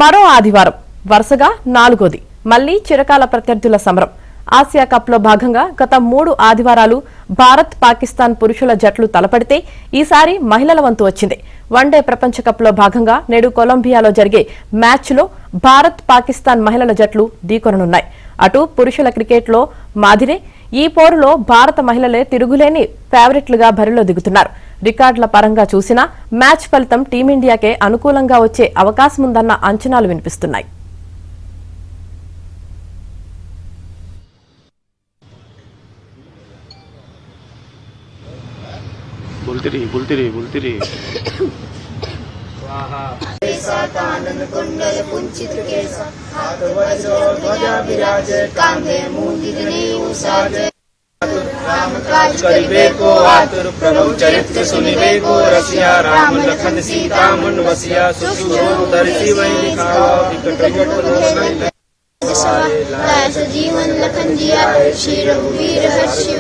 మరో ఆదివారం వరుసగా నాలుగోది మళ్లీ చిరకాల ప్రత్యర్థుల సమరం. ఆసియా కప్లో భాగంగా గత 3 ఆదివారాలు భారత్ పాకిస్తాన్ పురుషుల జట్లు తలపడితే ఈసారి మహిళల వంతు వచ్చింది. వన్డే ప్రపంచ కప్లో భాగంగా నేడు కొలంబియాలో జరిగే మ్యాచ్లో భారత్ పాకిస్తాన్ మహిళల జట్లు ఢీకొననున్నాయి. అటు పురుషుల క్రికెట్లో మాదిరే ఈ పోరులో భారత మహిళలే తిరుగులేని ఫేవరెట్లుగా బరిలో దిగుతున్నారు. రికార్డుల పరంగా చూసినా మ్యాచ్ ఫలితం టీమిండియాకే అనుకూలంగా వచ్చే అవకాశముందన్న అంచనాలు వినిపిస్తున్నాయి. प्रभु चरित्र सुनिबे को रसिया राम लखन सीता मन वसिया सुदर्शी वही लिखावा विकट जीवन लखन जिया श्री रघुवीर हर्षि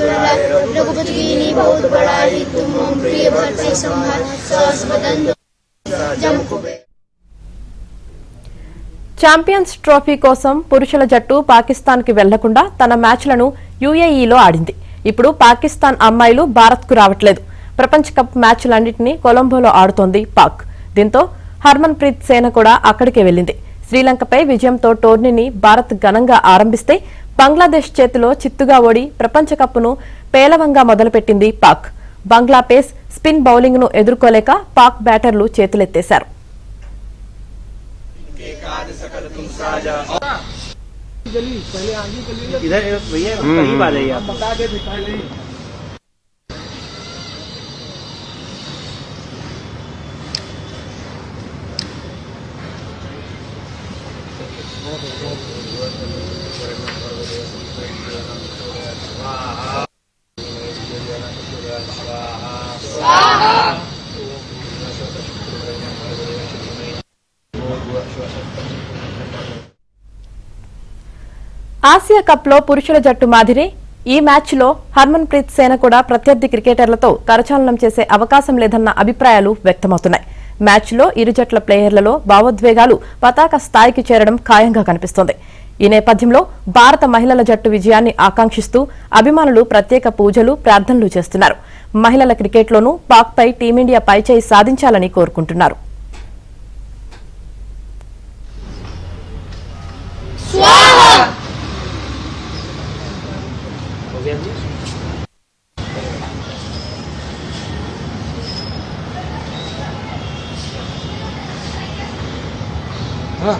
रघुपति कीनी बहुत बड़ाई तुम प्रिय भरते संभाल सहस बदन जमकुबे. ఛాంపియన్స్ ట్రోఫీ కోసం పురుషుల జట్టు పాకిస్తాన్ కి వెళ్లకుండా తన మ్యాచ్లను యుఏఈలో ఆడింది. ఇప్పుడు పాకిస్తాన్ అమ్మాయిలు భారత్కు రావట్లేదు. ప్రపంచ కప్ మ్యాచ్లన్నింటినీ కొలంబోలో ఆడుతోంది పాక్. దీంతో హర్మన్ ప్రీత్ సేన కూడా అక్కడికే వెళ్లింది. శ్రీలంకపై విజయంతో టోర్నీని భారత్ ఘనంగా ఆరంభిస్తే బంగ్లాదేశ్ చేతిలో చిత్తుగా ఓడి ప్రపంచ కప్ను పేలవంగా మొదలుపెట్టింది పాక్. బంగ్లా పేస్ స్పిన్ బౌలింగ్ ను ఎదుర్కోలేక పాక్ బ్యాటర్లు చేతులెత్తేశారు. इधर भैया करीब आ जाइए आप. ఆసియా కప్లో పురుషుల జట్టు మాదిరి ఈ మ్యాచ్లో హర్మన్ ప్రీత్ సేన కూడా ప్రత్యర్థి క్రికెటర్లతో కరచాలనం చేసే అవకాశం లేదన్న అభిప్రాయాలు వ్యక్తమవుతున్నాయి. మ్యాచ్లో ఇరు జట్ల ప్లేయర్లలో భావోద్వేగాలు పతాక స్థాయికి చేరడం ఖాయంగా కనిపిస్తోంది. ఈ నేపథ్యంలో భారత మహిళల జట్టు విజయాన్ని ఆకాంక్షిస్తూ అభిమానులు ప్రత్యేక పూజలు ప్రార్థనలు చేస్తున్నారు. మహిళల క్రికెట్లోనూ పాక్పై టీమిండియా పైచేయి సాధించాలని కోరుకుంటున్నారు. हाँ